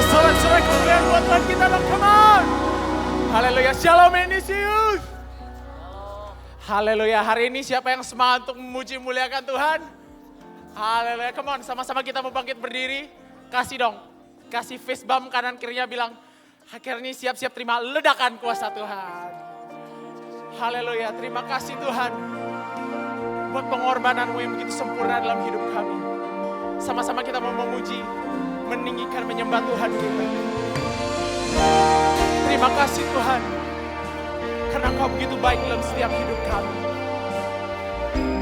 Sorak-sorak kemuliaan buat Tuhan kita dong, come on. Haleluya, shalom Inisius. Haleluya, hari ini siapa yang semangat untuk memuji muliakan Tuhan? Haleluya, come on, sama-sama kita mau bangkit berdiri. Kasih dong, kasih fist bump kanan kirinya bilang, akhirnya siap-siap terima ledakan kuasa Tuhan. Haleluya, terima kasih Tuhan. Buat pengorbananmu yang begitu sempurna dalam hidup kami. Sama-sama kita mau memuji, meninggikan, menyembah Tuhan kita. Terima kasih Tuhan, karena Engkau begitu baik dalam setiap hidup kami.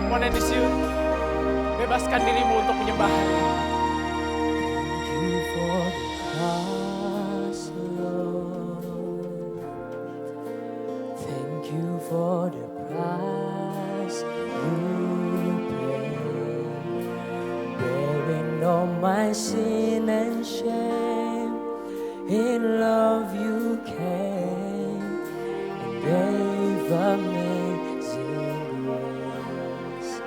Mohon disiu, bebaskan dirimu untuk menyembah. Thank you for the cross, Lord. Thank you for the price you paid, bearing all my sin and shame. In love you came and gave amazing grace.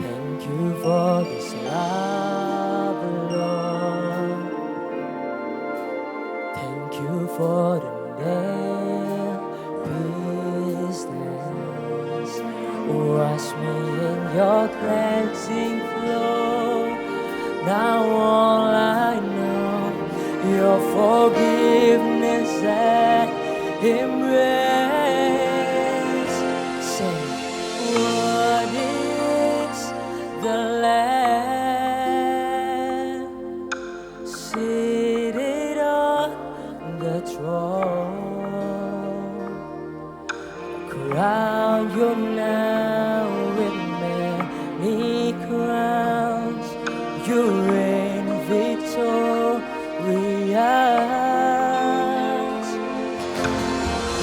Thank you for this love, Lord. Thank you for the nail-pierced hands. Wash me in your cleansing flow. Now all I know, your forgiveness and embrace. Say, what is the Lamb seated on the throne? Crown you now with many crowns. You reign victorious.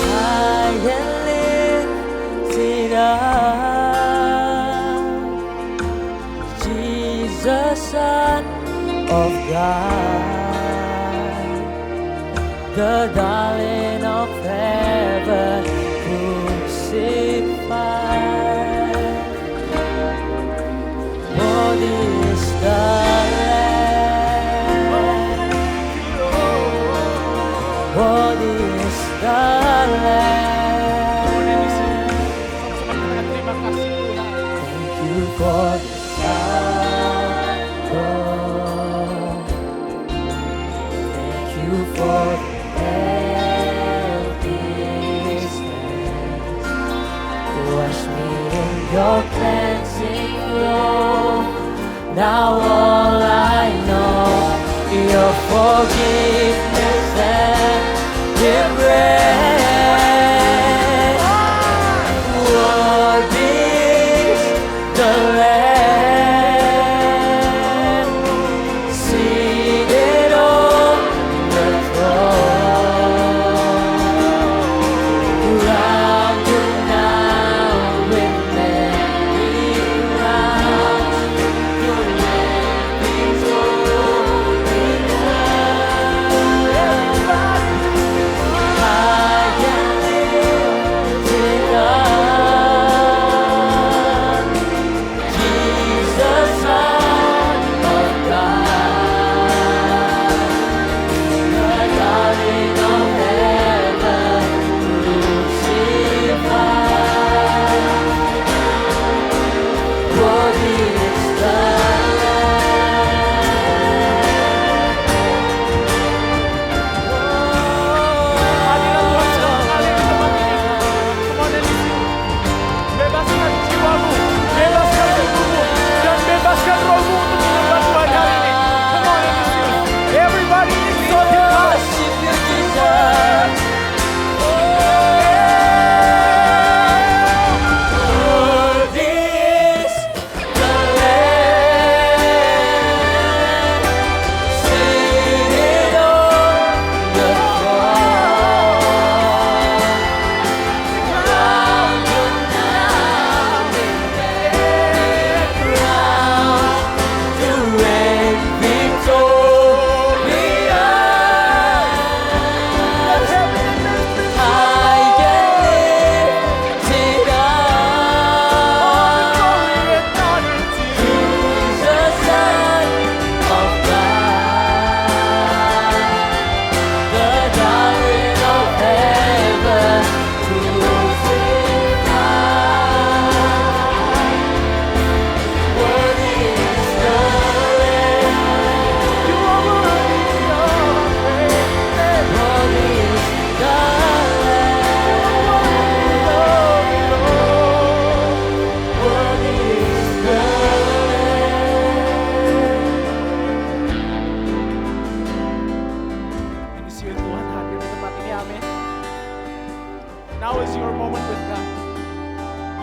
High and lifted up, Jesus, Son of God, the darling of heaven, crucified. Worthy is the Lamb. Worthy is the Lamb. Terima kasih Tuhan. Thank you for the sacrifice. Thank you for the nail-pierced hands. Wash me in your cleansing flow. Now all I know, your forgiveness and embrace. What is the Lamb seated on the throne? Crown you now with many crowns. You reign victorious. High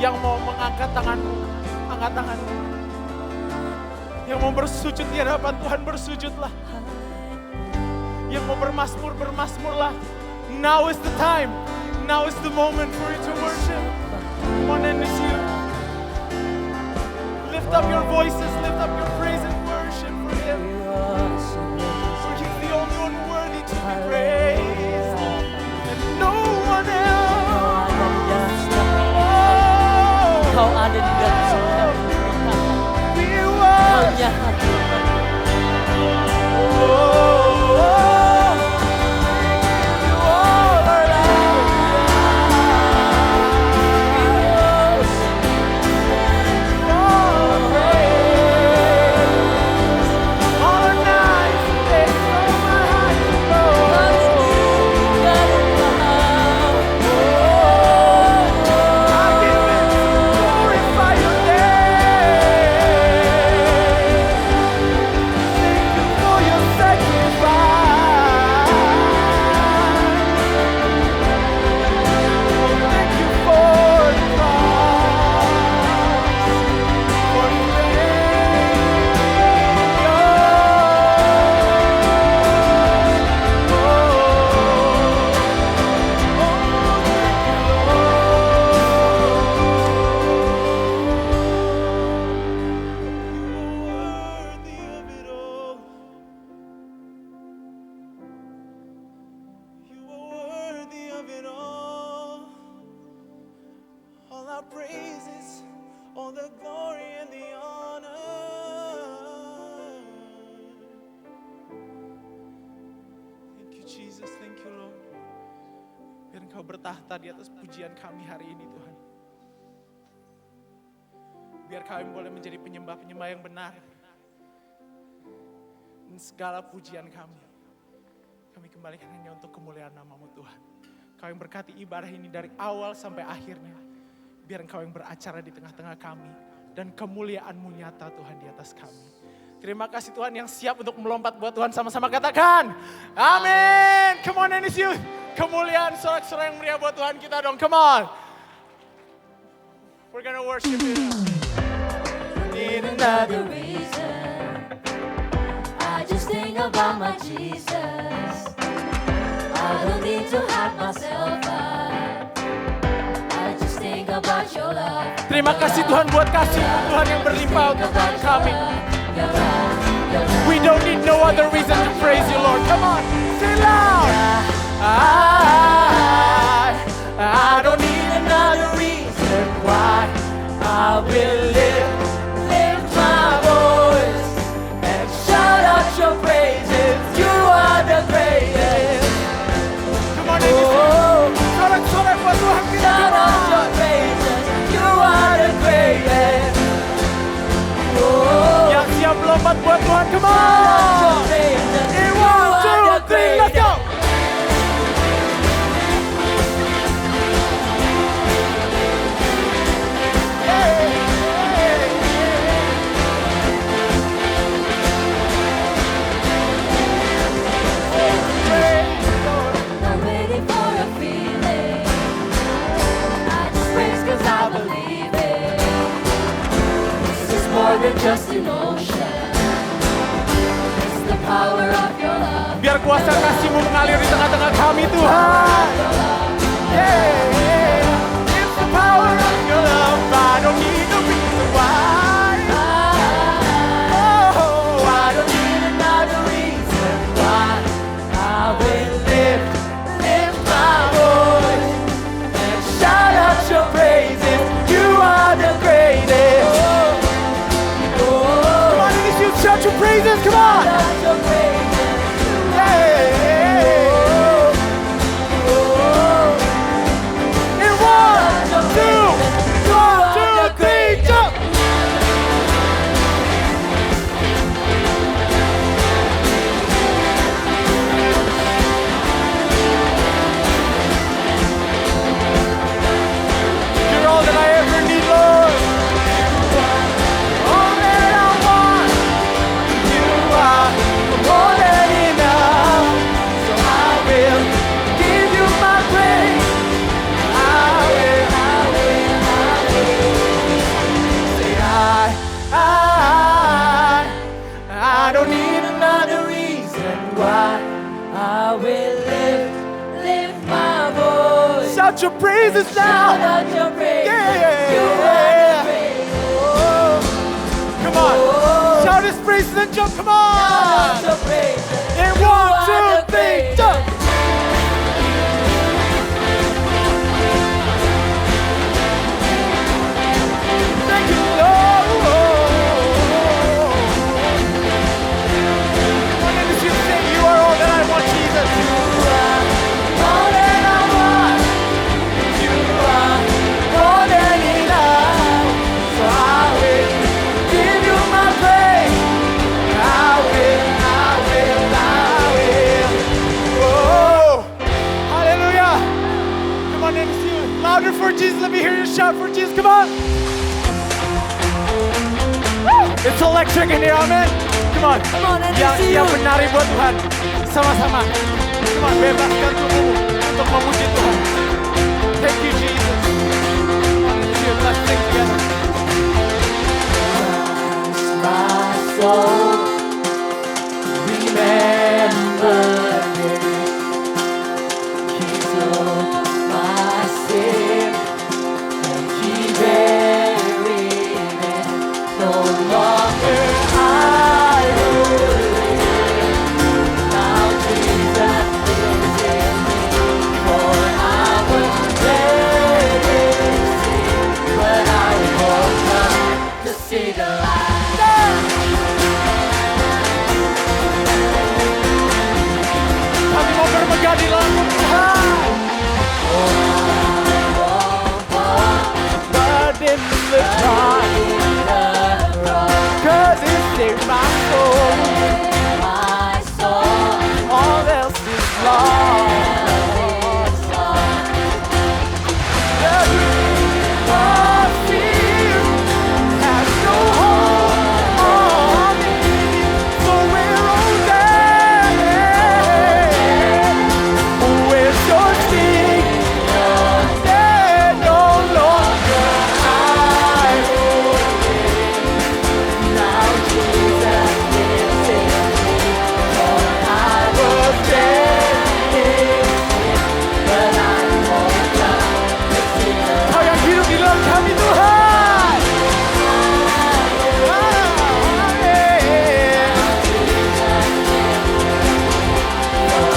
Yang mau mengangkat tanganmu, angkat tanganmu. Yang mau bersujud di hadapan Tuhan, bersujudlah. Yang mau bermasmur, bermasmurlah. Now is the time. Now is the moment for you to worship. Come on, and it's you. Lift up your voices, lift up your praise and worship for Him. For He's the only one worthy to be praised. And no one else. Kau ada di dalam surga. We worship. Hanya hati. Bertahta di atas pujian kami hari ini Tuhan. Biar kami boleh menjadi penyembah-penyembah yang benar. Dan segala pujian kami kembalikan hanya untuk kemuliaan nama-Mu Tuhan. Kau yang berkati ibadah ini dari awal sampai akhirnya. Biar Engkau yang beracara di tengah-tengah kami. Dan kemuliaan-Mu nyata Tuhan di atas kami. Terima kasih Tuhan yang siap untuk melompat buat Tuhan, sama-sama katakan. Amin. Come on, and it's you. Kemuliaan sorak-sorai yang meriah buat Tuhan kita dong. Come on. We're gonna worship you. Need another reason. I just think about my Jesus. I don't need to hide myself up. I just think about your love. Terima kasih Tuhan buat kasih Tuhan yang berlimpah untuk Tuhan kami. We don't need no other reason to praise you, Lord. Come on, say loud. I don't need another reason why I will lift my voice and shout out your praises. You are the greatest. Come on, sorak-sorak buat Tuhan kita. Shout out your praises. You are the greatest. Yang siap melompat buat Tuhan, come on. In 1, 2, 3, let's go. More than just emotion. It's the power of your love. Biar kuasa kasih-Mu mengalir di tengah-tengah kami Tuhan. Yeah. It's the power of your love. I don't need a reason why. Oh, I don't need another reason why. I will lift my voice and shout out your praises. You are the greatest. Shout your praises, come on! Shout your praises. Hey! out your praises Shout now. out your praise. Yeah. You are the praise. Oh. Come on. Shout his praises and jump. Come Shout on. out your praise. And You one, are two, the three, praise. jump. Thank you, Lord. One in the street saying, you are all that I want, Jesus. All that I want, you are more than enough. So I will give you my praise. I will. Whoa. Hallelujah. Come on, it's you. Louder for Jesus. Let me hear you shout for Jesus. Come on. Woo. It's electric in here, amen. Come on. Come on, and Yang it's you. siap menari buat Tuhan. Sama-sama. Come on, bebaskan tubuhmu untuk memuji Tuhan. Thank you, Jesus. Come on, it's you. Let's sing together. My soul, remember it. He took my sin and he buried it. No longer I will live. Now Jesus lives in me. For I was dead in sin, but I woke up to see the light. Kami mau bermegah di dalam Tuhan. But in the time, 'cause it saved my soul. My soul All else is lost. My fear has no hold on me, for we're all dead. We're so sick, dead no longer I will live. now Jesus lives in me. For I Was dead. but I woke up to see the Kau yang hidup di dalam kami Tuhan.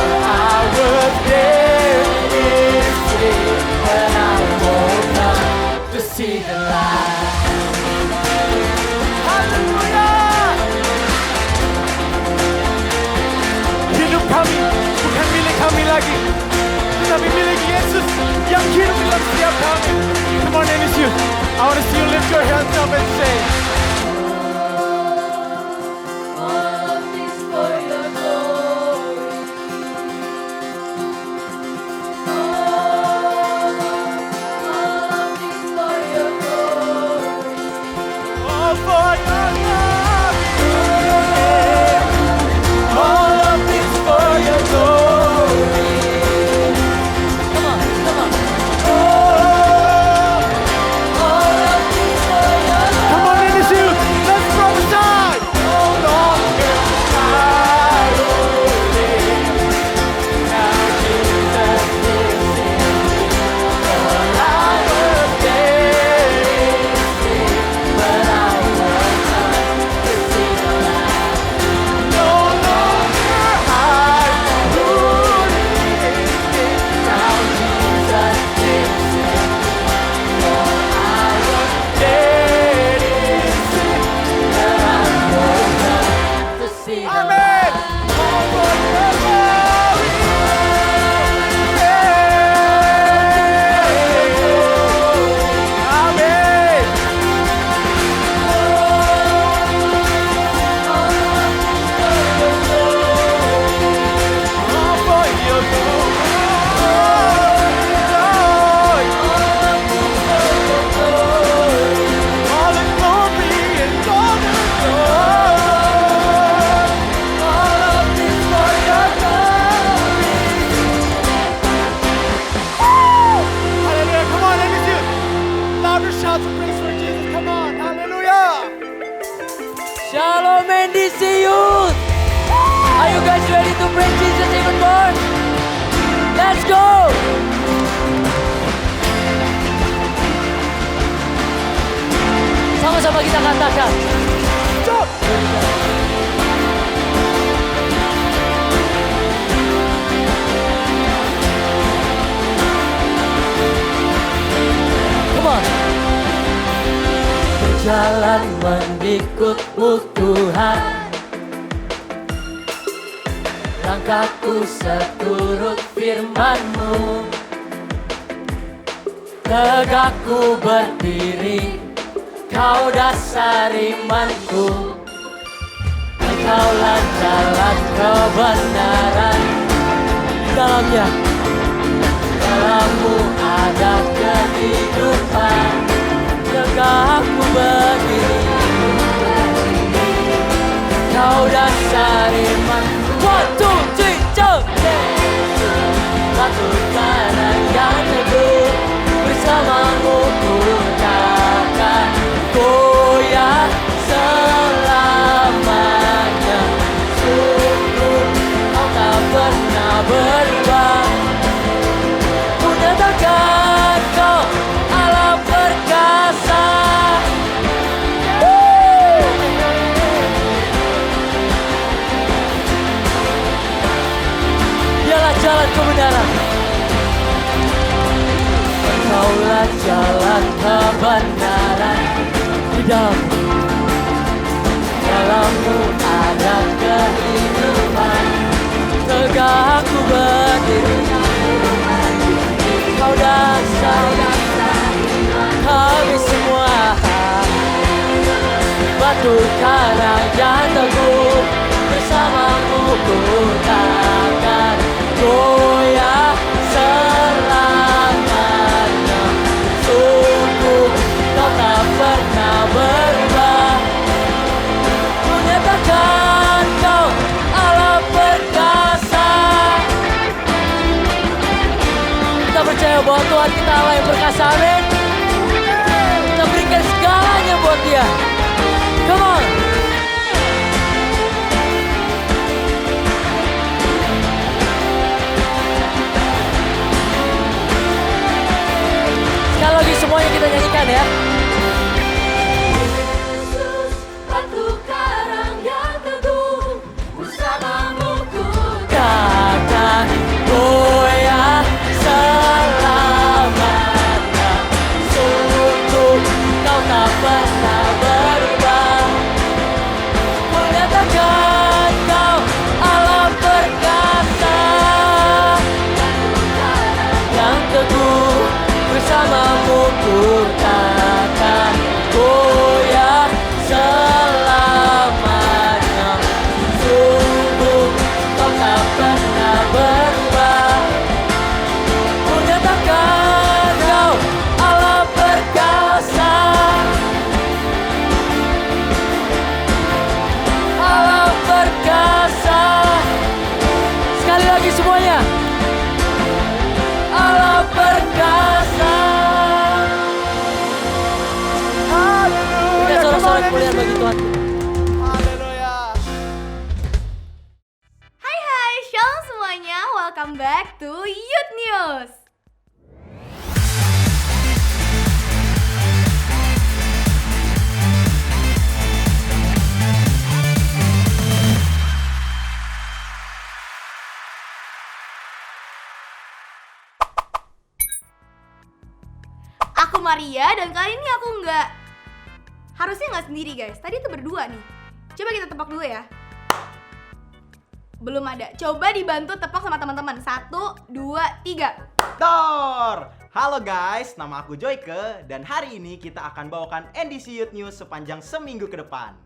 I was dead in sin. when I woke up to see the light. Haleluya. Hidup kami bukan milik kami lagi, tetapi milik Yesus yang hidup dalam setiap kami. Come on, and it's you. I want to see you lift your hands up and say, All of this for your glory. All of this for your glory. all for your glory. All of this for your glory. Come on, come on. Oh, All of this for your come on, and it's kita katakan. Jump. Come on. Berjalan mengikutmu Tuhan, langkahku seturut firman-Mu. Tegakku berdiri, Kau dasar imanku. Engkaulah jalan kebenaran, di dalamnya, dalam-Mu ada kehidupan. Tegakku berdiri, Kau dasar imanku. 1, 2, 3, jump! Batu karang yang teguh, bersama-Mu ku takkan goyah selamanya. Sungguh Kau tak pernah berubah. Ku nyatakan Kau Allah perkasa. Dialah jalan kebenaran. Engkaulah jalan kebenaran, di dalam-Mu ada kehidupan. Tegakku berdiri, Kau dasar kami semua. Batu karang yang teguh, bersama-Mu ku takkan goyah selamanya. Sungguh Kau tak pernah berubah. Ku nyatakan Kau Allah perkasa. Kita percaya bahwa Tuhan kita Allah yang perkasa, amin. Kita berikan segalanya buat Dia. Come on. Sekali lagi semuanya kita nyanyikan ya. Yesus, batu karang yang teguh, bersama-Mu ku Takkan goyah selamanya. Sungguh Kau tak pernah berubah. Ku nyatakan Kau Allah perkasa. Yang teguh, bersama-Mu ku takkan goyah selamanya. Sungguh Kau tak pernah berubah. Ku nyatakan Kau Allah perkasa. Allah perkasa. Sekali lagi semuanya. Allah perkasa. Kita sorak-sorak kemuliaan bagi Tuhan. Haleluya. Hai, shalom semuanya, welcome back to Youth News. Aku Maria dan kali ini aku harusnya nggak sendiri guys. Tadi tuh berdua nih. Coba kita tebak dulu ya. Belum ada. Coba dibantu tebak sama teman-teman. 1, 2, 3. Tor! Halo guys, nama aku Joyke dan hari ini kita akan bawakan NDC Youth News sepanjang seminggu ke depan.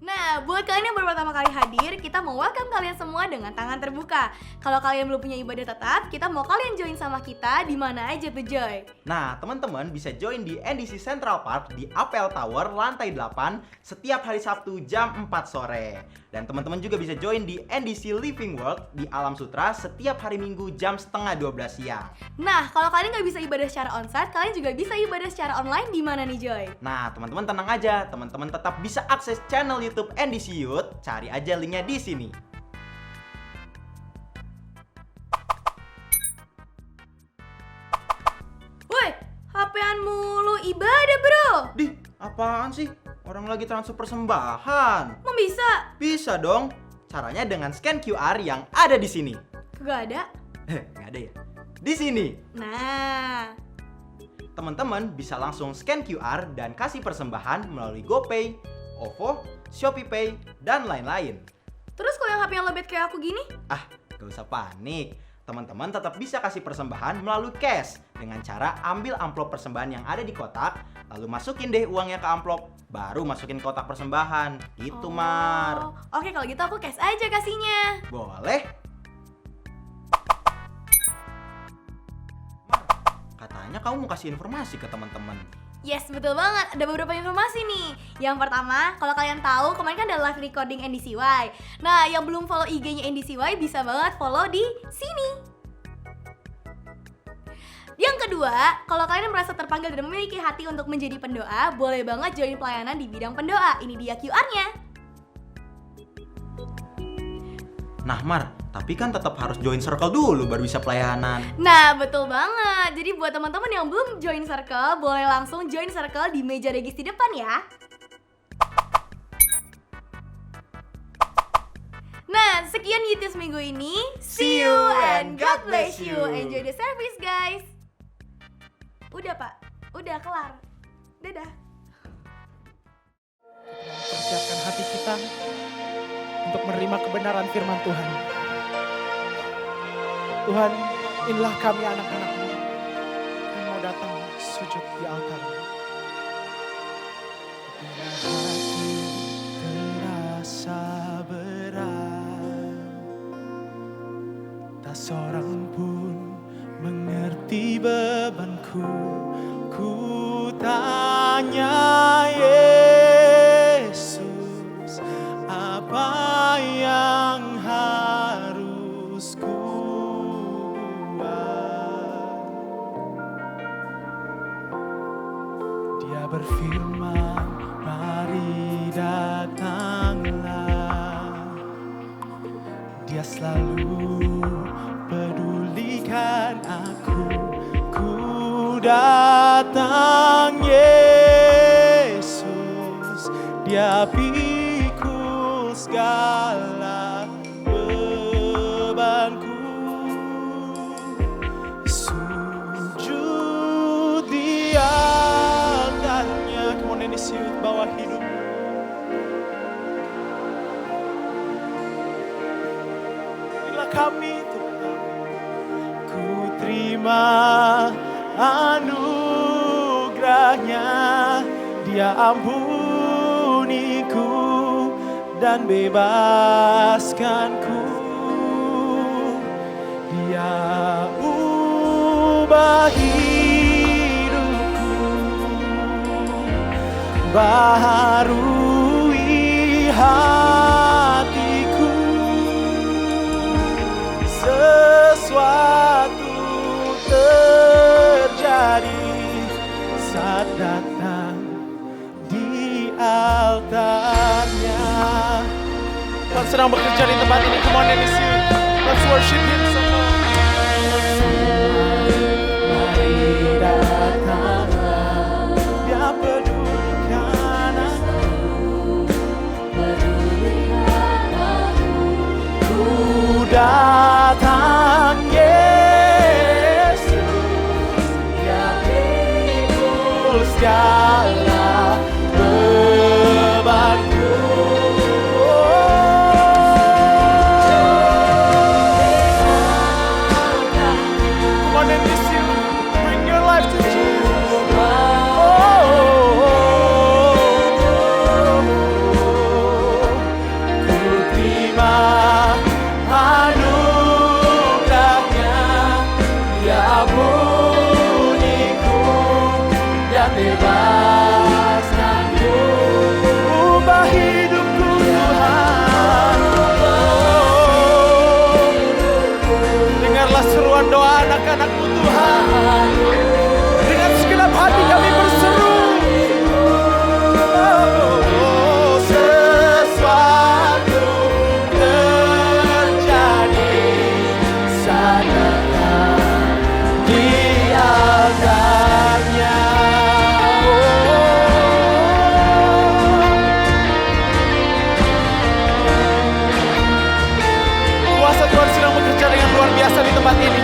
Nah, buat kalian yang baru pertama kali hadir, kita mau welcome kalian semua dengan tangan terbuka. Kalau kalian belum punya ibadah tetap, kita mau kalian join sama kita di mana aja tuh Joy. Nah, teman-teman bisa join di NDC Central Park di Apple Tower lantai 8 setiap hari Sabtu jam 4 sore. Dan teman-teman juga bisa join di NDC Living World di Alam Sutra setiap hari Minggu jam setengah 12 siang. Nah, kalau kalian nggak bisa ibadah secara onsite, kalian juga bisa ibadah secara online di mana nih Joy? Nah, teman-teman tenang aja, teman-teman tetap bisa akses channel YouTube NDC Youth. Cari aja linknya di sini. Woi, HP-an mulu ibadah bro. Di, apa Apaan sih? Orang lagi transfer persembahan. Emang bisa? Bisa dong. Caranya dengan scan QR yang ada di sini. Gak ada. Nggak ada ya? Di sini. Nah, Teman-teman bisa langsung scan QR dan kasih persembahan melalui GoPay, OVO, ShopeePay, dan lain-lain. terus kalau yang HP yang lobet kayak aku gini? Gak usah panik. Teman-teman tetap bisa kasih persembahan melalui cash dengan cara ambil amplop persembahan yang ada di kotak, lalu masukin deh uangnya ke amplop, baru masukin kotak persembahan. Gitu, Mar. Oke, kalau gitu aku cash aja kasihnya. Boleh? Mar, katanya kamu mau kasih informasi ke teman-teman. Yes, betul banget. Ada beberapa informasi nih. Yang pertama, kalau kalian tahu, kemarin kan ada live recording NDCY. Nah, yang belum follow IG-nya NDCY bisa banget follow di sini. Yang kedua, kalau kalian merasa terpanggil dan memiliki hati untuk menjadi pendoa, boleh banget join pelayanan di bidang pendoa. Ini dia QR-nya. Nah, Mar, tapi kan tetap harus join circle dulu baru bisa pelayanan. Nah, betul banget. Jadi buat teman-teman yang belum join circle, boleh langsung join circle di meja regis di depan ya. Nah, sekian YouTube minggu ini. See you and God bless you. Enjoy the service, guys. Udah, Pak. Udah kelar. Dadah. Persiapkan hati kita untuk menerima kebenaran firman Tuhan. Tuhan, inilah kami anak-anak-Mu yang mau datang sujud di altar. Bila hati terasa berat, tak seorang pun mengerti bebanku. Ku tanya Yesus, apa yang harus ku buat? Dia berfirman, mari datanglah. Dia selalu pedulikan aku. Ku datang Yesus, Dia pikul segala bebanku. Sujud di altarnya. Come on, ini siut bawah hidup. Inilah kami Tuhan. Ku terima anugerahnya, Dia ampuniku dan bebaskanku. Dia ubah hidupku, baharui hatiku. Sesuatu terjadi saat datang di altarnya. Tuhan sedang bekerja di tempat ini. Come on, and let's worship Him. Mari datanglah, Dia pedulikan aku. Ku datang Yesus, Dia pikul segala bebanku. Come on and listen, bring your life to Jesus. Ku terima anugerahnya, Dia ampuniku dan bebaskanku. Ubah hidupku Tuhan. Dengarlah seruan doa anak-anak-Mu Tuhan. Dengan segenap hati kami berseru. Sesuatu terjadi saat datang di altarnya. di tempat ini.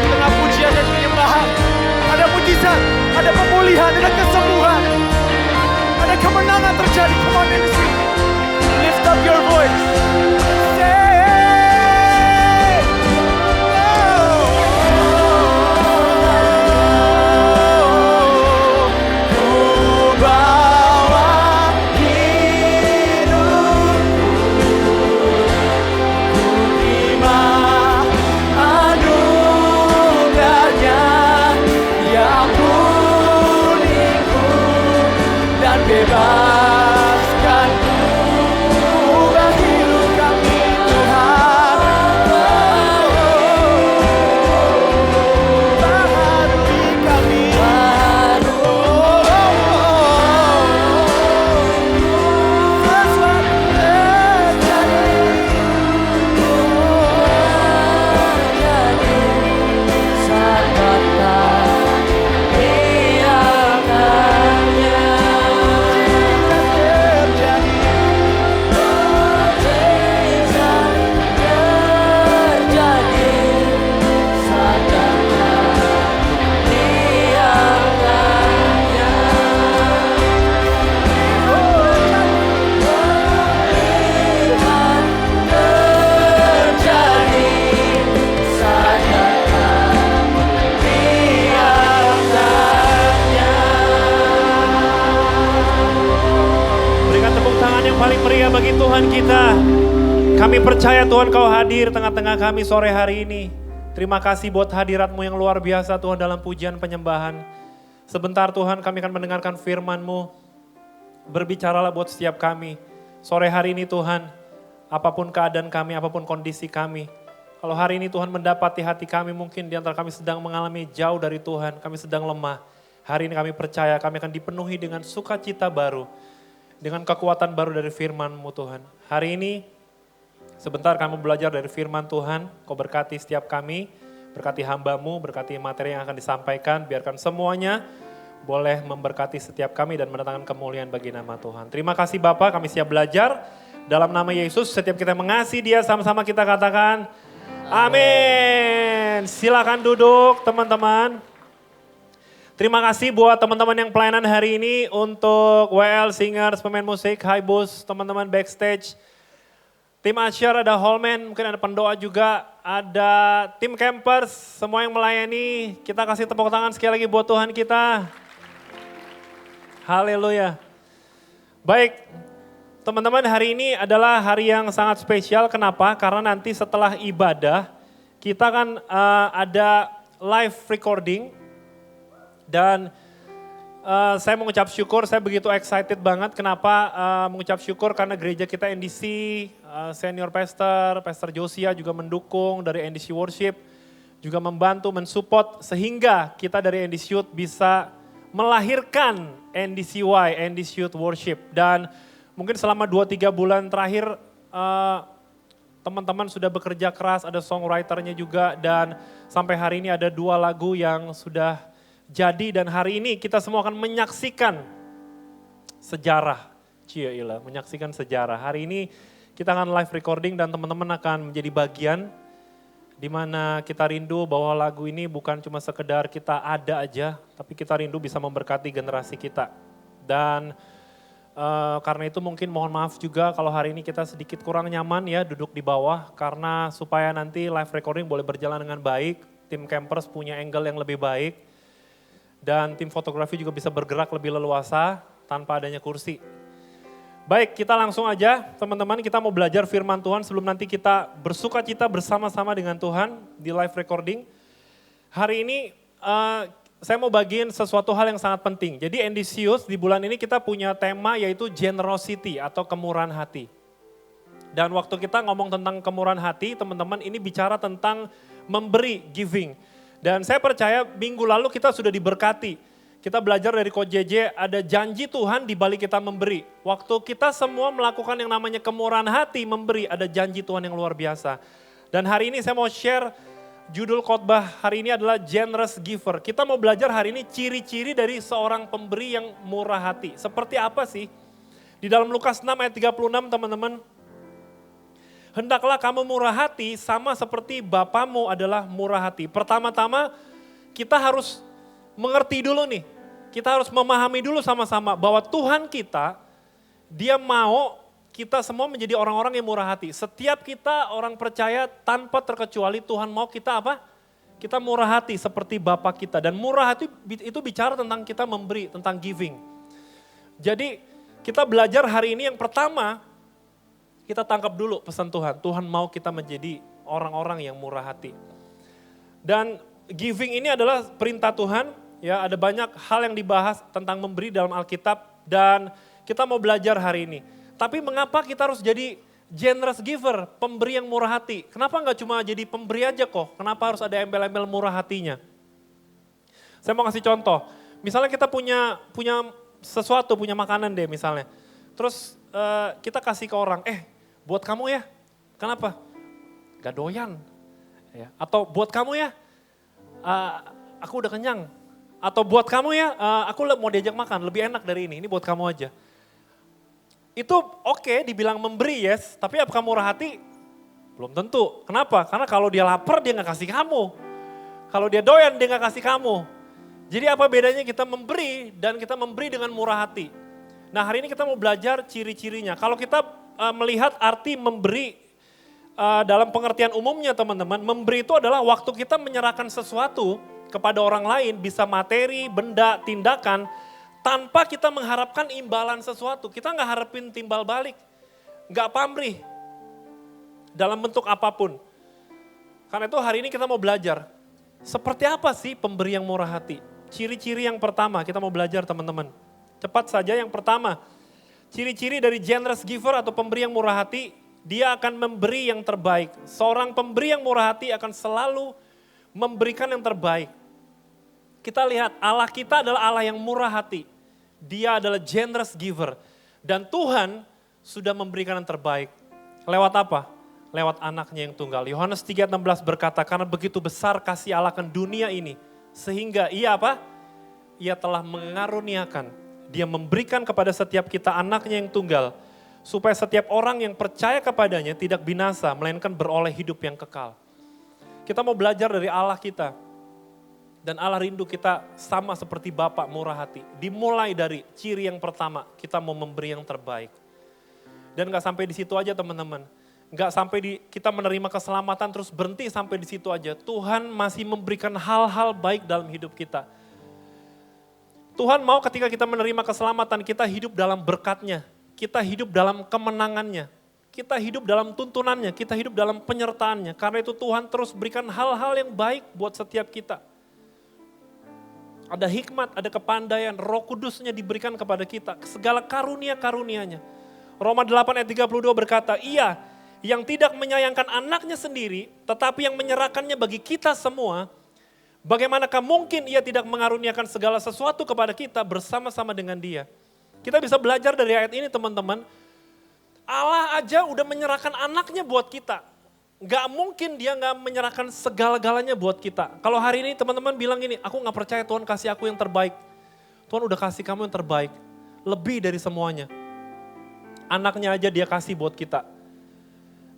Di tengah pujian dan penyembahan, ada mujizat, ada pemulihan, ada kesembuhan, ada kemenangan terjadi. Come on in sing. Lift up your voice. Bebaskanku, ubah hidup kami Tuhan. Baharui kami, sesuatu terjadi. Saat kata biarkannya. Berikan tepuk tangan yang paling meriah bagi Tuhan kita. Kami percaya Tuhan Kau hadir tengah-tengah kami sore hari ini. Terima kasih buat hadirat-Mu yang luar biasa Tuhan dalam pujian penyembahan. Sebentar Tuhan kami akan mendengarkan firman-Mu. Berbicaralah buat setiap kami. Sore hari ini Tuhan, apapun keadaan kami, apapun kondisi kami. Kalau hari ini Tuhan mendapati hati kami, mungkin di antara kami sedang mengalami jauh dari Tuhan, kami sedang lemah. Hari ini kami percaya kami akan dipenuhi dengan sukacita baru. Dengan kekuatan baru dari firman-Mu Tuhan. Hari ini sebentar kami belajar dari firman Tuhan. Kau berkati setiap kami, berkati hamba-Mu, berkati materi yang akan disampaikan. Biarkan semuanya boleh memberkati setiap kami dan mendatangkan kemuliaan bagi nama Tuhan. Terima kasih Bapa, kami siap belajar. Dalam nama Yesus, setiap kita mengasihi Dia, sama-sama kita katakan amin. Silakan duduk teman-teman. Terima kasih buat teman-teman yang pelayanan hari ini untuk WL Singers, pemain musik, High Bus, teman-teman backstage. Tim Asyar, ada Holman, mungkin ada pendoa juga, ada tim campers, semua yang melayani. Kita kasih tepuk tangan sekali lagi buat Tuhan kita. Haleluya. Baik, teman-teman hari ini adalah hari yang sangat spesial. Kenapa? Karena nanti setelah ibadah, kita kan ada live recording. Dan saya mengucap syukur, saya begitu excited banget. Kenapa mengucap syukur? Karena gereja kita NDC, senior pastor Josia juga mendukung dari NDC Worship. Juga membantu, mensupport sehingga kita dari NDC Youth bisa melahirkan NDCY, NDC Youth Worship. Dan mungkin selama 2-3 bulan terakhir teman-teman sudah bekerja keras, ada songwriternya juga. Dan sampai hari ini ada 2 lagu yang sudah jadi, dan hari ini kita semua akan menyaksikan sejarah. Menyaksikan sejarah. Hari ini kita akan live recording dan teman-teman akan menjadi bagian di mana kita rindu bahwa lagu ini bukan cuma sekedar kita ada aja, tapi kita rindu bisa memberkati generasi kita. Dan karena itu mungkin mohon maaf juga kalau hari ini kita sedikit kurang nyaman ya duduk di bawah, karena supaya nanti live recording boleh berjalan dengan baik, tim campers punya angle yang lebih baik. Dan tim fotografi juga bisa bergerak lebih leluasa tanpa adanya kursi. Baik, kita langsung aja teman-teman, kita mau belajar firman Tuhan sebelum nanti kita bersukacita bersama-sama dengan Tuhan di live recording. Hari ini saya mau bagiin sesuatu hal yang sangat penting. Jadi NDC Youth di bulan ini kita punya tema yaitu generosity atau kemurahan hati. Dan waktu kita ngomong tentang kemurahan hati, teman-teman ini bicara tentang memberi, giving. Dan saya percaya minggu lalu kita sudah diberkati. Kita belajar dari Coach JJ, ada janji Tuhan di balik kita memberi. Waktu kita semua melakukan yang namanya kemurahan hati memberi, ada janji Tuhan yang luar biasa. Dan hari ini saya mau share judul khotbah hari ini adalah generous giver. Kita mau belajar hari ini ciri-ciri dari seorang pemberi yang murah hati. Seperti apa sih? Di dalam Lukas 6 ayat 36 teman-teman. Hendaklah kamu murah hati sama seperti Bapamu adalah murah hati. Pertama-tama kita harus mengerti dulu nih. Kita harus memahami dulu sama-sama bahwa Tuhan kita, Dia mau kita semua menjadi orang-orang yang murah hati. Setiap kita orang percaya tanpa terkecuali Tuhan mau kita apa? Kita murah hati seperti Bapa kita. Dan murah hati itu bicara tentang kita memberi, tentang giving. Jadi kita belajar hari ini yang pertama, kita tangkap dulu pesan Tuhan. Tuhan mau kita menjadi orang-orang yang murah hati. Dan giving ini adalah perintah Tuhan. Ya, ada banyak hal yang dibahas tentang memberi dalam Alkitab dan kita mau belajar hari ini. Tapi mengapa kita harus jadi generous giver, pemberi yang murah hati? Kenapa nggak cuma jadi pemberi aja kok? Kenapa harus ada embel-embel murah hatinya? Saya mau kasih contoh. Misalnya kita punya sesuatu, punya makanan deh misalnya. Terus kita kasih ke orang, buat kamu ya. Kenapa? Gak doyan. Ya. Atau buat kamu ya, aku udah kenyang. Atau buat kamu ya, aku mau diajak makan, lebih enak dari ini buat kamu aja. Itu oke, dibilang memberi yes, tapi apakah murah hati? Belum tentu. Kenapa? Karena kalau dia lapar dia gak kasih kamu. Kalau dia doyan dia gak kasih kamu. Jadi apa bedanya kita memberi dan kita memberi dengan murah hati? Nah hari ini kita mau belajar ciri-cirinya. Kalau kita melihat arti memberi dalam pengertian umumnya teman-teman, memberi itu adalah waktu kita menyerahkan sesuatu kepada orang lain, bisa materi, benda, tindakan, tanpa kita mengharapkan imbalan sesuatu. Kita nggak harapin timbal balik, nggak pamrih dalam bentuk apapun. Karena itu hari ini kita mau belajar, seperti apa sih pemberi yang murah hati? Ciri-ciri yang pertama kita mau belajar teman-teman. Cepat saja yang pertama, ciri-ciri dari generous giver atau pemberi yang murah hati, dia akan memberi yang terbaik. Seorang pemberi yang murah hati akan selalu memberikan yang terbaik. Kita lihat Allah kita adalah Allah yang murah hati. Dia adalah generous giver. Dan Tuhan sudah memberikan yang terbaik. Lewat apa? Lewat anaknya yang tunggal. Yohanes 3:16 berkata, karena begitu besar kasih Allah akan dunia ini. Sehingga ia apa? Ia telah mengaruniakan. Dia memberikan kepada setiap kita anaknya yang tunggal. Supaya setiap orang yang percaya kepadanya tidak binasa, melainkan beroleh hidup yang kekal. Kita mau belajar dari Allah kita. Dan Allah rindu kita sama seperti Bapa murah hati. Dimulai dari ciri yang pertama, kita mau memberi yang terbaik. Dan gak sampai di situ aja teman-teman. Gak sampai kita menerima keselamatan terus berhenti sampai di situ aja. Tuhan masih memberikan hal-hal baik dalam hidup kita. Tuhan mau ketika kita menerima keselamatan, kita hidup dalam berkat-Nya. Kita hidup dalam kemenangannya. Kita hidup dalam tuntunannya, kita hidup dalam penyertaannya. Karena itu Tuhan terus berikan hal-hal yang baik buat setiap kita. Ada hikmat, ada kepandaian, Roh Kudusnya diberikan kepada kita. Segala karunia-karunianya. Roma 8 ayat 32 berkata, Ia yang tidak menyayangkan anaknya sendiri, tetapi yang menyerahkannya bagi kita semua, bagaimanakah mungkin Ia tidak mengaruniakan segala sesuatu kepada kita bersama-sama dengan Dia. Kita bisa belajar dari ayat ini teman-teman. Allah aja udah menyerahkan anaknya buat kita. Gak mungkin dia gak menyerahkan segala-galanya buat kita. Kalau hari ini teman-teman bilang gini, aku gak percaya Tuhan kasih aku yang terbaik. Tuhan udah kasih kamu yang terbaik. Lebih dari semuanya. Anaknya aja dia kasih buat kita.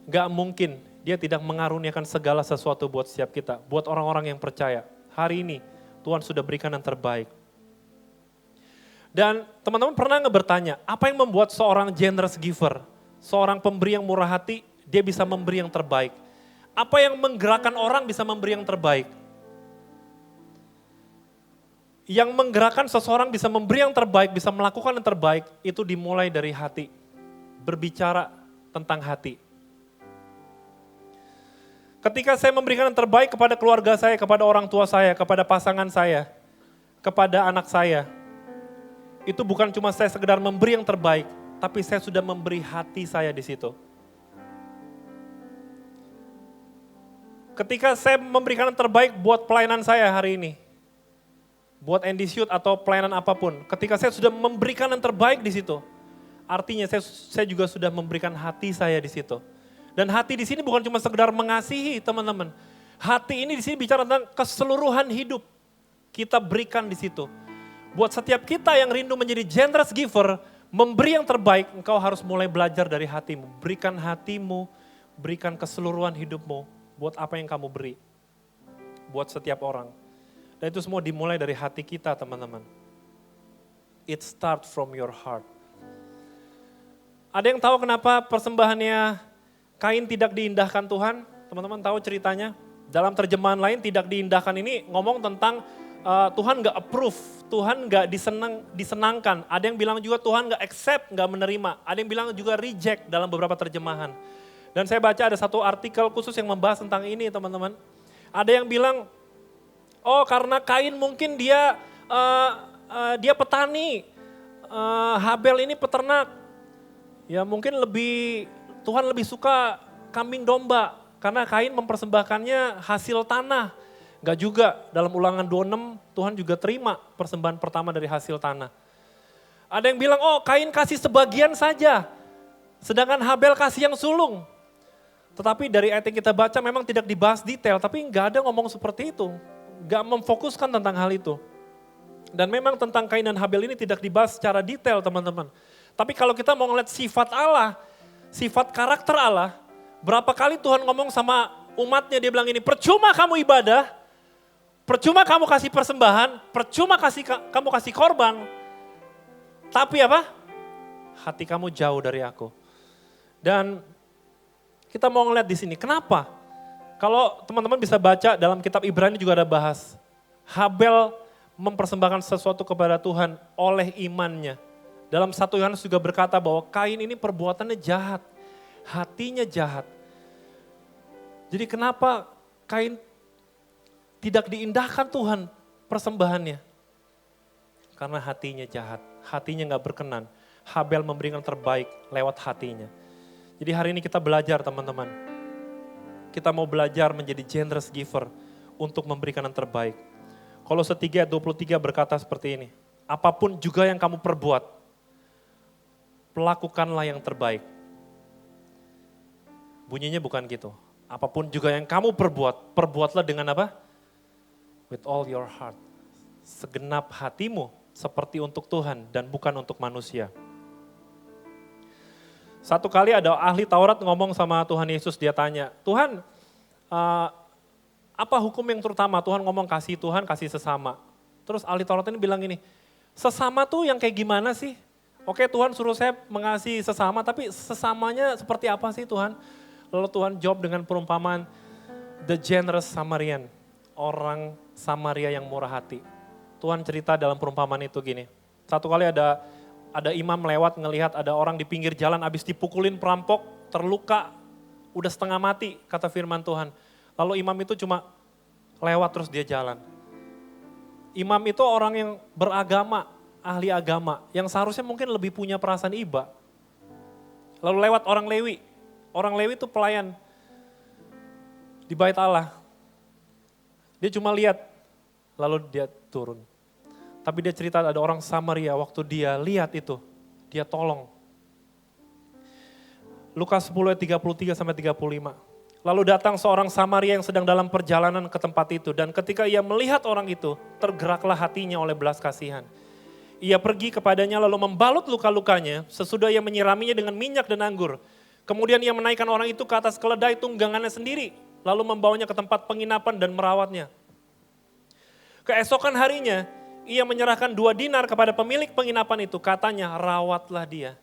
Gak mungkin dia tidak mengaruniakan segala sesuatu buat setiap kita. Buat orang-orang yang percaya. Hari ini Tuhan sudah berikan yang terbaik. Dan teman-teman pernah nggak bertanya, apa yang membuat seorang generous giver, seorang pemberi yang murah hati, dia bisa memberi yang terbaik? Apa yang menggerakkan orang bisa memberi yang terbaik? Yang menggerakkan seseorang bisa memberi yang terbaik, bisa melakukan yang terbaik, itu dimulai dari hati. Berbicara tentang hati. Ketika saya memberikan yang terbaik kepada keluarga saya, kepada orang tua saya, kepada pasangan saya, kepada anak saya, itu bukan cuma saya sekedar memberi yang terbaik, tapi saya sudah memberi hati saya di situ. Ketika saya memberikan yang terbaik buat pelayanan saya hari ini, buat ND Shoot atau pelayanan apapun, ketika saya sudah memberikan yang terbaik di situ, artinya saya juga sudah memberikan hati saya di situ. Dan hati di sini bukan cuma sekedar mengasihi teman-teman. Hati ini di sini bicara tentang keseluruhan hidup kita berikan di situ. Buat setiap kita yang rindu menjadi generous giver, memberi yang terbaik, engkau harus mulai belajar dari hatimu. Berikan hatimu, berikan keseluruhan hidupmu buat apa yang kamu beri. Buat setiap orang. Dan itu semua dimulai dari hati kita, teman-teman. It start from your heart. Ada yang tahu kenapa persembahannya Kain tidak diindahkan Tuhan? Teman-teman tahu ceritanya? Dalam terjemahan lain tidak diindahkan ini ngomong tentang Tuhan gak approve, Tuhan gak disenangkan. Ada yang bilang juga Tuhan gak accept, gak menerima. Ada yang bilang juga reject dalam beberapa terjemahan. Dan saya baca ada satu artikel khusus yang membahas tentang ini, teman-teman. Ada yang bilang, oh karena Kain mungkin dia petani, Habel ini peternak. Ya mungkin Tuhan lebih suka kambing domba. Karena Kain mempersembahkannya hasil tanah. Enggak juga, dalam Ulangan 26 Tuhan juga terima persembahan pertama dari hasil tanah. Ada yang bilang, oh Kain kasih sebagian saja. Sedangkan Habel kasih yang sulung. Tetapi dari ayat yang kita baca memang tidak dibahas detail, tapi enggak ada ngomong seperti itu. Enggak memfokuskan tentang hal itu. Dan memang tentang Kain dan Habel ini tidak dibahas secara detail, teman-teman. Tapi kalau kita mau ngeliat sifat Allah, sifat karakter Allah, berapa kali Tuhan ngomong sama umatnya, dia bilang ini, percuma kamu ibadah, percuma kamu kasih persembahan, percuma kamu kasih korban, tapi apa? Hati kamu jauh dari aku. Dan kita mau ngeliat di sini, kenapa? Kalau teman-teman bisa baca dalam kitab Ibrani juga ada bahas, Habel mempersembahkan sesuatu kepada Tuhan oleh imannya. Dalam 1 Yohanes juga berkata bahwa Kain ini perbuatannya jahat, hatinya jahat. Jadi kenapa Kain tidak diindahkan Tuhan persembahannya? Karena hatinya jahat, hatinya gak berkenan. Habel memberikan terbaik lewat hatinya. Jadi hari ini kita belajar teman-teman. Kita mau belajar menjadi generous giver untuk memberikan yang terbaik. Kolose 3 ayat 23 berkata seperti ini. Apapun juga yang kamu perbuat, lakukanlah yang terbaik. Bunyinya bukan gitu. Apapun juga yang kamu perbuat, perbuatlah dengan apa? With all your heart. Segenap hatimu seperti untuk Tuhan dan bukan untuk manusia. Satu kali ada ahli Taurat ngomong sama Tuhan Yesus, dia tanya, Tuhan apa hukum yang terutama? Tuhan ngomong kasih Tuhan, kasih sesama. Terus ahli Taurat ini bilang gini, sesama tuh yang kayak gimana sih? Oke Tuhan suruh saya mengasihi sesama, tapi sesamanya seperti apa sih Tuhan? Lalu Tuhan jawab dengan perumpamaan, the generous Samaritan, orang Samaria yang murah hati. Tuhan cerita dalam perumpamaan itu gini, satu kali ada imam lewat ngelihat ada orang di pinggir jalan habis dipukulin perampok, terluka, udah setengah mati, kata firman Tuhan. Lalu imam itu cuma lewat terus dia jalan. Imam itu orang yang beragama, ahli agama, yang seharusnya mungkin lebih punya perasaan iba. Lalu lewat orang Lewi itu pelayan di bait Allah. Dia cuma lihat, lalu dia turun. Tapi dia cerita ada orang Samaria, waktu dia lihat itu, dia tolong. Lukas 10 ayat 33 sampai 35. Lalu datang seorang Samaria yang sedang dalam perjalanan ke tempat itu. Dan ketika ia melihat orang itu, tergeraklah hatinya oleh belas kasihan. Ia pergi kepadanya lalu membalut luka-lukanya, sesudah ia menyiraminya dengan minyak dan anggur. Kemudian ia menaikkan orang itu ke atas keledai tunggangannya sendiri, lalu membawanya ke tempat penginapan dan merawatnya. Keesokan harinya, ia menyerahkan 2 dinar kepada pemilik penginapan itu, katanya, rawatlah dia.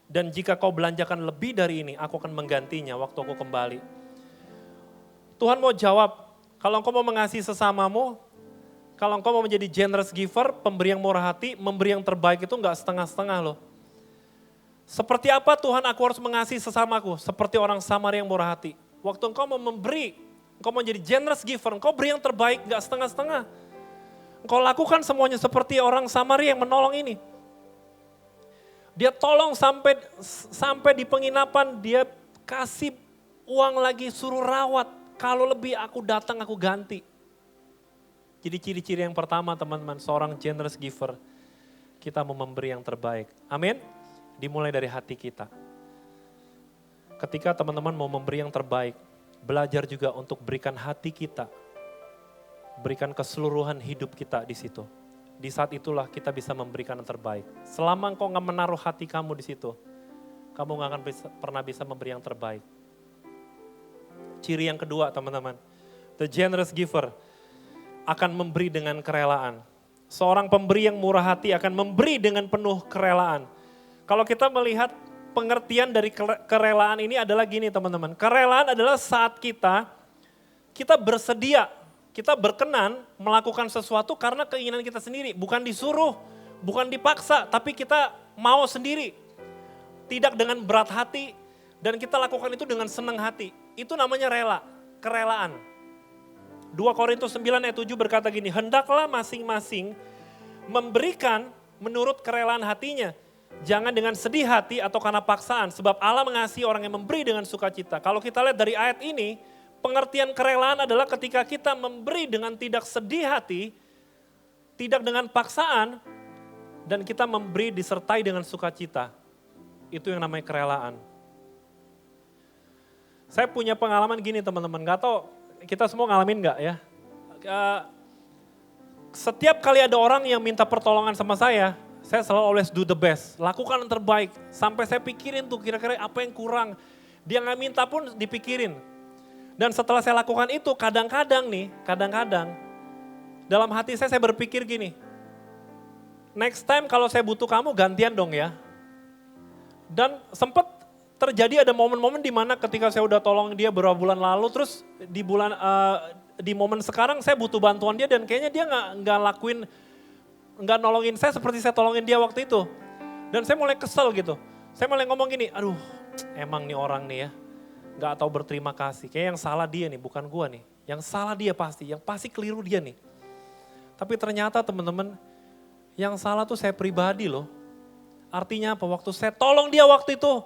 Dan jika kau belanjakan lebih dari ini, aku akan menggantinya waktu aku kembali. Tuhan mau jawab, kalau engkau mau mengasihi sesamamu, kalau engkau mau menjadi generous giver, pemberi yang murah hati, memberi yang terbaik itu enggak setengah-setengah loh. Seperti apa Tuhan aku harus mengasihi sesamaku? Seperti orang Samaria yang murah hati. Waktu engkau mau memberi, engkau mau jadi generous giver, engkau beri yang terbaik, enggak setengah-setengah. Engkau lakukan semuanya seperti orang Samaria yang menolong ini. Dia tolong sampai di penginapan, dia kasih uang lagi, suruh rawat. Kalau lebih aku datang, aku ganti. Jadi ciri-ciri yang pertama teman-teman, seorang generous giver, kita mau memberi yang terbaik. Amin. Dimulai dari hati kita. Ketika teman-teman mau memberi yang terbaik, belajar juga untuk berikan hati kita, berikan keseluruhan hidup kita di situ. Di saat itulah kita bisa memberikan yang terbaik. Selama engkau gak menaruh hati kamu di situ, kamu gak akan pernah bisa memberi yang terbaik. Ciri yang kedua teman-teman, the generous giver akan memberi dengan kerelaan. Seorang pemberi yang murah hati akan memberi dengan penuh kerelaan. Kalau kita melihat pengertian dari kerelaan ini adalah gini teman-teman. Kerelaan adalah saat kita bersedia, kita berkenan melakukan sesuatu karena keinginan kita sendiri. Bukan disuruh, bukan dipaksa, tapi kita mau sendiri. Tidak dengan berat hati dan kita lakukan itu dengan senang hati. Itu namanya rela, kerelaan. 2 Korintus 9 ayat 7 berkata gini, hendaklah masing-masing memberikan menurut kerelaan hatinya. Jangan dengan sedih hati atau karena paksaan, sebab Allah mengasihi orang yang memberi dengan sukacita. Kalau kita lihat dari ayat ini, pengertian kerelaan adalah ketika kita memberi dengan tidak sedih hati, tidak dengan paksaan, dan kita memberi disertai dengan sukacita. Itu yang namanya kerelaan. Saya punya pengalaman gini teman-teman, gak tahu kita semua ngalamin gak ya? Setiap kali ada orang yang minta pertolongan sama saya selalu always do the best. Lakukan yang terbaik. Sampai saya pikirin tuh kira-kira apa yang kurang. Dia gak minta pun dipikirin. Dan setelah saya lakukan itu kadang-kadang dalam hati saya berpikir gini. Next time kalau saya butuh kamu gantian dong ya. Dan sempat terjadi ada momen-momen di mana ketika saya udah tolong dia beberapa bulan lalu, terus di momen sekarang saya butuh bantuan dia dan kayaknya dia nggak nolongin saya seperti saya tolongin dia waktu itu. Dan saya mulai kesel gitu. Saya mulai ngomong gini, aduh emang nih orang nih ya, nggak tahu berterima kasih. Kayak yang salah dia nih, bukan gua nih. Yang salah dia pasti, yang pasti keliru dia nih. Tapi ternyata teman-teman, yang salah tuh saya pribadi loh. Artinya apa? Waktu saya tolong dia waktu itu,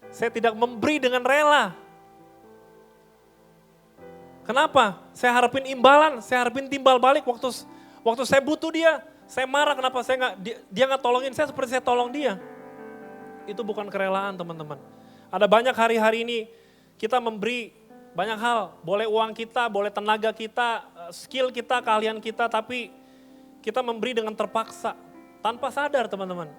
saya tidak memberi dengan rela. Kenapa? Saya harapin imbalan, saya harapin timbal balik waktu saya butuh dia. Saya marah kenapa dia nggak tolongin saya seperti saya tolong dia. Itu bukan kerelaan teman-teman. Ada banyak hari-hari ini kita memberi banyak hal. Boleh uang kita, boleh tenaga kita, skill kita, keahlian kita. Tapi kita memberi dengan terpaksa. Tanpa sadar teman-teman.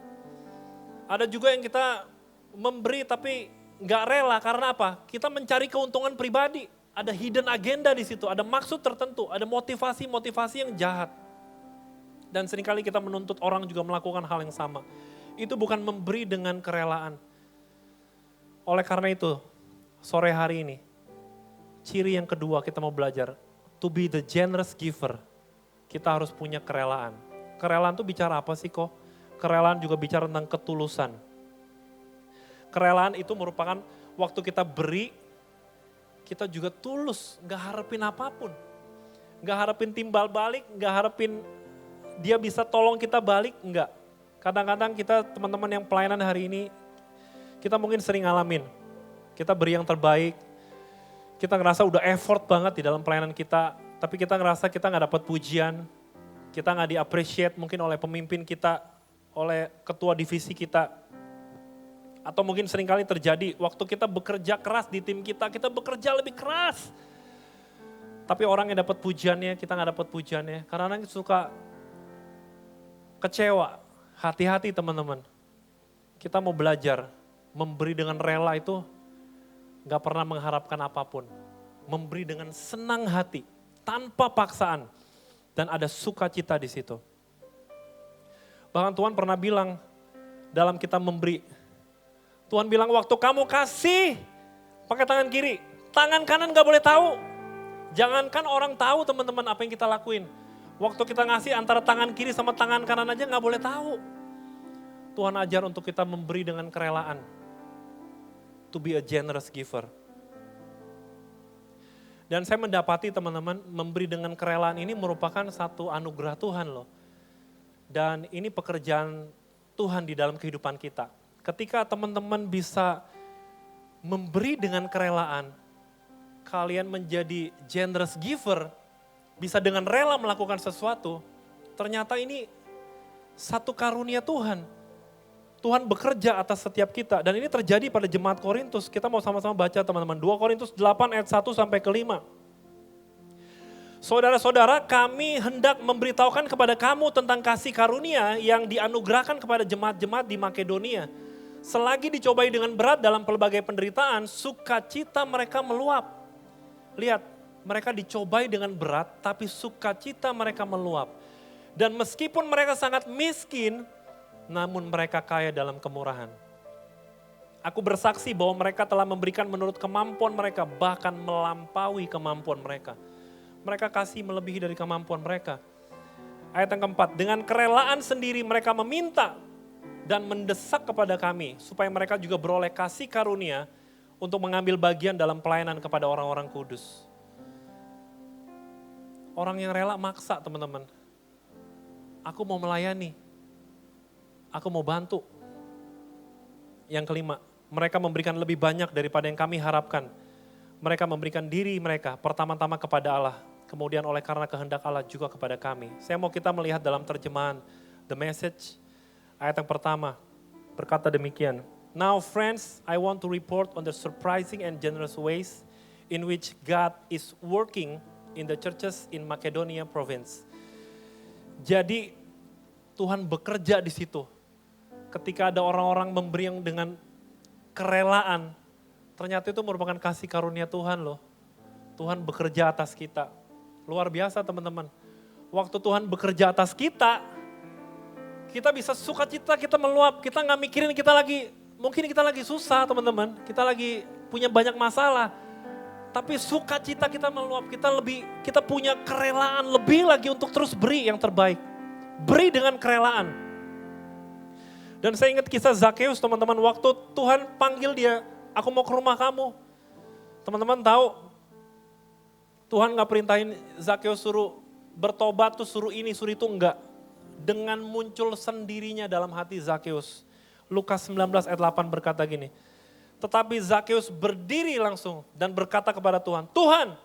Ada juga yang kita memberi tapi nggak rela karena apa? Kita mencari keuntungan pribadi. Ada hidden agenda di situ, ada maksud tertentu, ada motivasi-motivasi yang jahat. Dan seringkali kita menuntut orang juga melakukan hal yang sama. Itu bukan memberi dengan kerelaan. Oleh karena itu, sore hari ini, ciri yang kedua kita mau belajar, to be the generous giver, kita harus punya kerelaan. Kerelaan itu bicara apa sih kok? Kerelaan juga bicara tentang ketulusan. Kerelaan itu merupakan waktu kita beri, kita juga tulus, gak harapin apapun. Gak harapin timbal balik, gak harapin dia bisa tolong kita balik, enggak. Kadang-kadang kita teman-teman yang pelayanan hari ini, kita mungkin sering ngalamin. Kita beri yang terbaik, kita ngerasa udah effort banget di dalam pelayanan kita, tapi kita ngerasa kita gak dapat pujian, kita gak di-appreciate mungkin oleh pemimpin kita, oleh ketua divisi kita. Atau mungkin seringkali terjadi waktu kita bekerja keras di tim kita bekerja lebih keras. Tapi orang yang dapat pujiannya, kita gak dapat pujiannya. Karena kita suka kecewa. Hati-hati teman-teman. Kita mau belajar, memberi dengan rela itu gak pernah mengharapkan apapun. Memberi dengan senang hati, tanpa paksaan. Dan ada sukacita di situ. Bahkan Tuhan pernah bilang dalam kita memberi, Tuhan bilang waktu kamu kasih pakai tangan kiri, tangan kanan gak boleh tahu. Jangankan orang tahu teman-teman apa yang kita lakuin. Waktu kita ngasih antara tangan kiri sama tangan kanan aja gak boleh tahu. Tuhan ajar untuk kita memberi dengan kerelaan. To be a generous giver. Dan saya mendapati teman-teman memberi dengan kerelaan ini merupakan satu anugerah Tuhan loh. Dan ini pekerjaan Tuhan di dalam kehidupan kita. Ketika teman-teman bisa memberi dengan kerelaan, kalian menjadi generous giver, bisa dengan rela melakukan sesuatu, ternyata ini satu karunia Tuhan. Tuhan bekerja atas setiap kita dan ini terjadi pada jemaat Korintus. Kita mau sama-sama baca teman-teman, 2 Korintus 8 ayat 1 sampai ke 5. Saudara-saudara, kami hendak memberitahukan kepada kamu tentang kasih karunia yang dianugerahkan kepada jemaat-jemaat di Makedonia. Selagi dicobai dengan berat dalam pelbagai penderitaan, sukacita mereka meluap. Lihat, mereka dicobai dengan berat, tapi sukacita mereka meluap. Dan meskipun mereka sangat miskin, namun mereka kaya dalam kemurahan. Aku bersaksi bahwa mereka telah memberikan menurut kemampuan mereka, bahkan melampaui kemampuan mereka. Mereka kasih melebihi dari kemampuan mereka. Ayat yang keempat, dengan kerelaan sendiri mereka meminta dan mendesak kepada kami, supaya mereka juga beroleh kasih karunia untuk mengambil bagian dalam pelayanan kepada orang-orang kudus. Orang yang rela maksa teman-teman. Aku mau melayani, aku mau bantu. Yang kelima, mereka memberikan lebih banyak daripada yang kami harapkan. Mereka memberikan diri mereka pertama-tama kepada Allah, kemudian oleh karena kehendak Allah juga kepada kami. Saya mau kita melihat dalam terjemahan The Message, ayat yang pertama, berkata demikian. Now friends, I want to report on the surprising and generous ways in which God is working in the churches in Macedonia province. Jadi Tuhan bekerja di situ. Ketika ada orang-orang memberi yang dengan kerelaan, ternyata itu merupakan kasih karunia Tuhan loh. Tuhan bekerja atas kita. Luar biasa teman-teman. Waktu Tuhan bekerja atas kita bisa sukacita, kita meluap. Kita nggak mikirin mungkin kita lagi susah teman-teman. Kita lagi punya banyak masalah. Tapi sukacita kita meluap, kita punya kerelaan lebih lagi untuk terus beri yang terbaik. Beri dengan kerelaan. Dan saya ingat kisah Zakheus teman-teman, waktu Tuhan panggil dia, aku mau ke rumah kamu. Teman-teman tahu, Tuhan gak perintahin Zakheus suruh bertobat tuh suruh ini, suruh itu, enggak. Dengan muncul sendirinya dalam hati Zakheus. Lukas 19 ayat 8 berkata gini, tetapi Zakheus berdiri langsung dan berkata kepada Tuhan, Tuhan,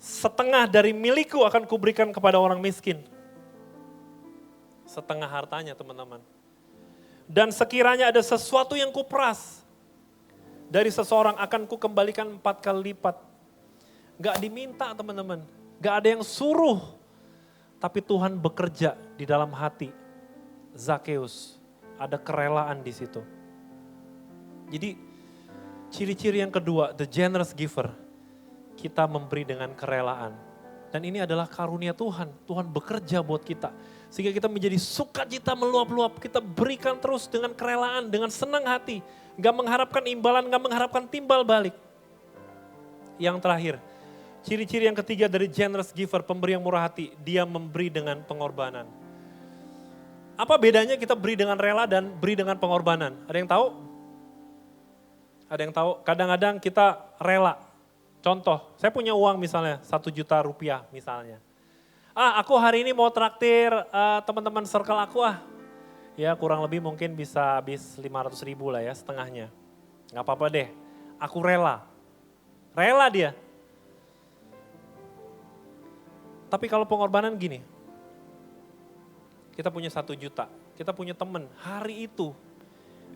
setengah dari milikku akan kuberikan kepada orang miskin. Setengah hartanya teman-teman. Dan sekiranya ada sesuatu yang kuperas dari seseorang akan kukembalikan 4 kali lipat. Gak diminta teman-teman, gak ada yang suruh. Tapi Tuhan bekerja di dalam hati Zakheus. Ada kerelaan di situ. Jadi ciri-ciri yang kedua, the generous giver. Kita memberi dengan kerelaan. Dan ini adalah karunia Tuhan. Tuhan bekerja buat kita. Sehingga kita menjadi sukacita meluap-luap. Kita berikan terus dengan kerelaan, dengan senang hati. Gak mengharapkan imbalan, gak mengharapkan timbal balik. Yang terakhir, ciri-ciri yang ketiga dari generous giver, pemberi yang murah hati. Dia memberi dengan pengorbanan. Apa bedanya kita beri dengan rela dan beri dengan pengorbanan? Ada yang tahu? Ada yang tahu? Kadang-kadang kita rela. Contoh, saya punya uang misalnya 1 juta rupiah misalnya. Aku hari ini mau traktir teman-teman circle aku Ya kurang lebih mungkin bisa habis 500 ribu lah ya setengahnya. Gak apa-apa deh, aku rela. Rela dia. Tapi kalau pengorbanan gini, kita punya 1 juta, kita punya teman, hari itu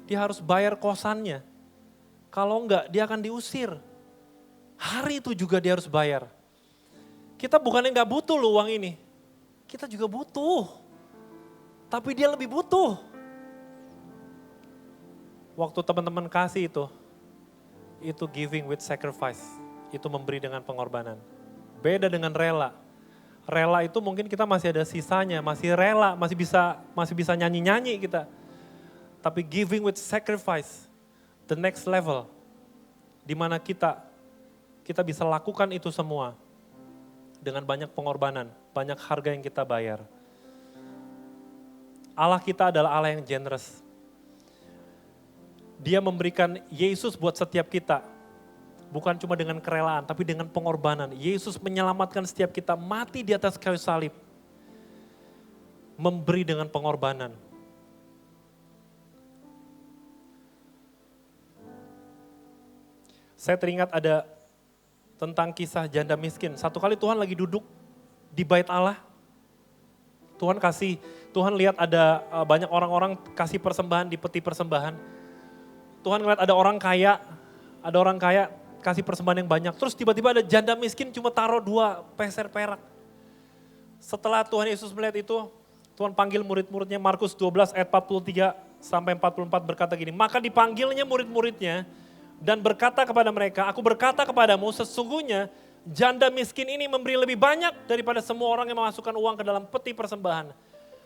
dia harus bayar kosannya. Kalau enggak dia akan diusir. Hari itu juga dia harus bayar. Kita bukannya enggak butuh loh uang ini. Kita juga butuh. Tapi dia lebih butuh. Waktu teman-teman kasih itu giving with sacrifice. Itu memberi dengan pengorbanan. Beda dengan rela. Rela itu mungkin kita masih ada sisanya, masih rela, masih bisa nyanyi-nyanyi kita. Tapi giving with sacrifice, the next level, di mana kita bisa lakukan itu semua dengan banyak pengorbanan, banyak harga yang kita bayar. Allah kita adalah Allah yang generous. Dia memberikan Yesus buat setiap kita. Bukan cuma dengan kerelaan, tapi dengan pengorbanan. Yesus menyelamatkan setiap kita mati di atas kayu salib. Memberi dengan pengorbanan. Saya teringat ada tentang kisah janda miskin. Satu kali Tuhan lagi duduk di bait Allah. Tuhan lihat ada banyak orang-orang kasih persembahan di peti persembahan. Tuhan lihat ada orang kaya kasih persembahan yang banyak. Terus tiba-tiba ada janda miskin cuma taruh 2 peser perak. Setelah Tuhan Yesus melihat itu, Tuhan panggil murid-muridnya, Markus 12 ayat 43 sampai 44 berkata gini, maka dipanggilnya murid-muridnya dan berkata kepada mereka, aku berkata kepadamu sesungguhnya janda miskin ini memberi lebih banyak daripada semua orang yang memasukkan uang ke dalam peti persembahan.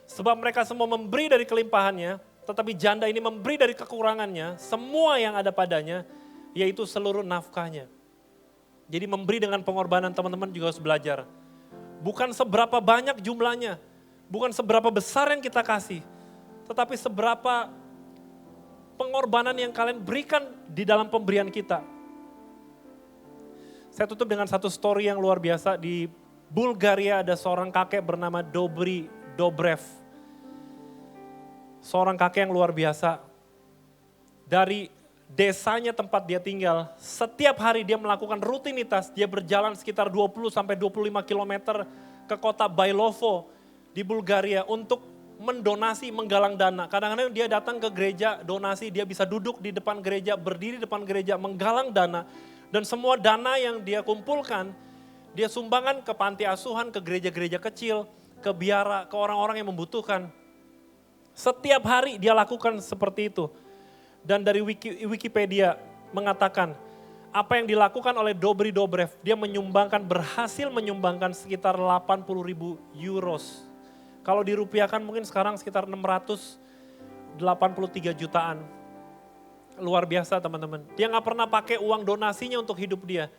Sebab mereka semua memberi dari kelimpahannya, tetapi janda ini memberi dari kekurangannya, semua yang ada padanya, yaitu seluruh nafkahnya. Jadi memberi dengan pengorbanan teman-teman juga harus belajar. Bukan seberapa banyak jumlahnya, bukan seberapa besar yang kita kasih, tetapi seberapa pengorbanan yang kalian berikan di dalam pemberian kita. Saya tutup dengan satu story yang luar biasa. Di Bulgaria ada seorang kakek bernama Dobry Dobrev. Seorang kakek yang luar biasa. Dari desanya tempat dia tinggal, setiap hari dia melakukan rutinitas, dia berjalan sekitar 20-25 kilometer ke kota Bailovo di Bulgaria untuk mendonasi, menggalang dana. Kadang-kadang dia datang ke gereja, donasi, dia bisa duduk di depan gereja, berdiri di depan gereja, menggalang dana. Dan semua dana yang dia kumpulkan, dia sumbangkan ke panti asuhan, ke gereja-gereja kecil, ke biara, ke orang-orang yang membutuhkan. Setiap hari dia lakukan seperti itu. Dan dari Wikipedia mengatakan, apa yang dilakukan oleh Dobry Dobrev, dia berhasil menyumbangkan sekitar 80.000 euros. Kalau dirupiahkan mungkin sekarang sekitar 683 jutaan. Luar biasa teman-teman. Dia nggak pernah pakai uang donasinya untuk hidup dia.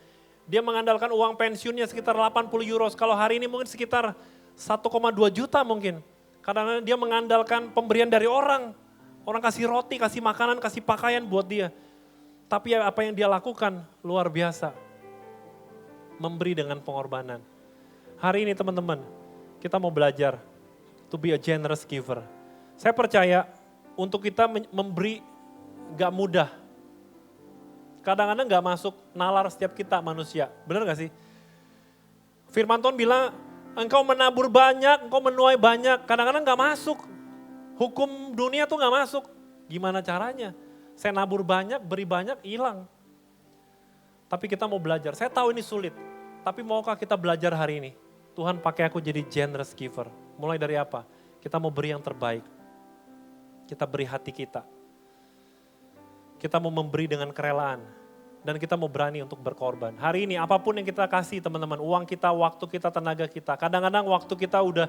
Dia mengandalkan uang pensiunnya sekitar 80 euros. Kalau hari ini mungkin sekitar 1,2 juta mungkin. Karena dia mengandalkan pemberian dari orang. Orang kasih roti, kasih makanan, kasih pakaian buat dia. Tapi apa yang dia lakukan luar biasa. Memberi dengan pengorbanan. Hari ini teman-teman, kita mau belajar to be a generous giver. Saya percaya untuk kita memberi gak mudah. Kadang-kadang gak masuk nalar setiap kita manusia. Benar gak sih? Firman Tuhan bilang, engkau menabur banyak, engkau menuai banyak. Kadang-kadang gak masuk. Hukum dunia tuh gak masuk. Gimana caranya? Saya nabur banyak, beri banyak, hilang. Tapi kita mau belajar. Saya tahu ini sulit. Tapi maukah kita belajar hari ini? Tuhan pakai aku jadi generous giver. Mulai dari apa? Kita mau beri yang terbaik. Kita beri hati kita. Kita mau memberi dengan kerelaan. Dan kita mau berani untuk berkorban. Hari ini apapun yang kita kasih teman-teman. Uang kita, waktu kita, tenaga kita. Kadang-kadang waktu kita udah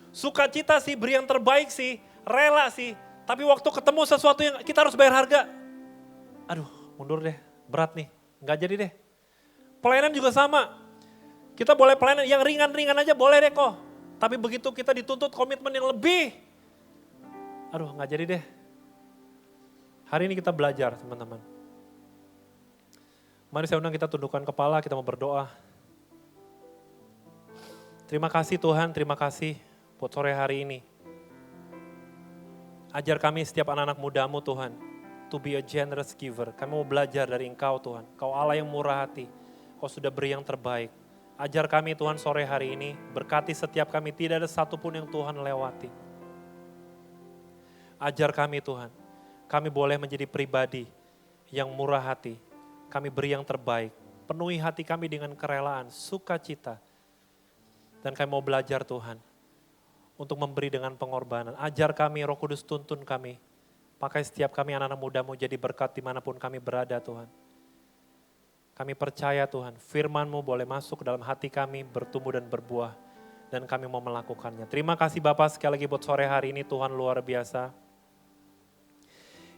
sukacita sih, beri yang terbaik sih. Rela sih. Tapi waktu ketemu sesuatu yang kita harus bayar harga. Aduh mundur deh, berat nih. Nggak jadi deh. Pelayanan juga sama. Kita boleh pelayanan yang ringan-ringan aja boleh deh kok. Tapi begitu kita dituntut komitmen yang lebih. Aduh gak jadi deh. Hari ini kita belajar teman-teman. Mari saya undang kita tundukkan kepala, kita mau berdoa. Terima kasih Tuhan, terima kasih buat sore hari ini. Ajar kami setiap anak-anak mudamu Tuhan. To be a generous giver. Kami mau belajar dari Engkau Tuhan. Kau Allah yang murah hati. Kau sudah beri yang terbaik. Ajar kami Tuhan sore hari ini, berkati setiap kami, tidak ada satupun yang Tuhan lewati. Ajar kami Tuhan, kami boleh menjadi pribadi yang murah hati, kami beri yang terbaik, penuhi hati kami dengan kerelaan, sukacita. Dan kami mau belajar Tuhan, untuk memberi dengan pengorbanan. Ajar kami, Roh Kudus tuntun kami, pakai setiap kami anak-anak muda-Mu jadi berkat dimanapun kami berada Tuhan. Kami percaya Tuhan, firman-Mu boleh masuk ke dalam hati kami, bertumbuh dan berbuah. Dan kami mau melakukannya. Terima kasih Bapak sekali lagi buat sore hari ini Tuhan luar biasa.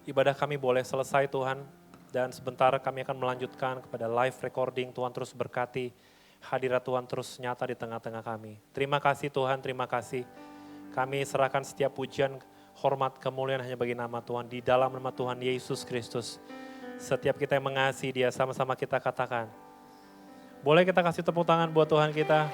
Ibadah kami boleh selesai Tuhan. Dan sebentar kami akan melanjutkan kepada live recording. Tuhan terus berkati, hadirat Tuhan terus nyata di tengah-tengah kami. Terima kasih Tuhan, terima kasih. Kami serahkan setiap pujian, hormat, kemuliaan hanya bagi nama Tuhan. Di dalam nama Tuhan Yesus Kristus. Setiap kita yang mengasihi Dia, sama-sama kita katakan. Boleh kita kasih tepuk tangan buat Tuhan kita.